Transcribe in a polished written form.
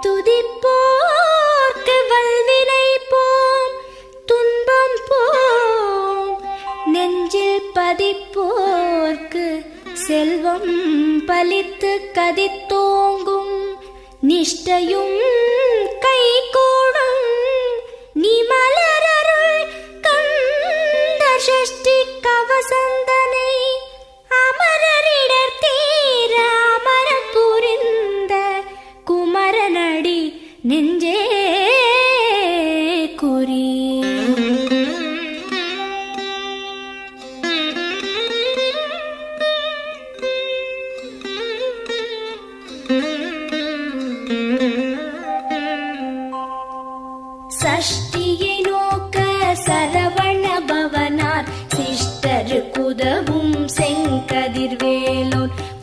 துதிப்போர்க்கு வல்வினை போம் துன்பம் போம், நெஞ்சில் பதிப்போர்க்கு செல்வம் பலித்து கதித்தோங்கும், நிஷ்டையும் கைகூடும் நிமல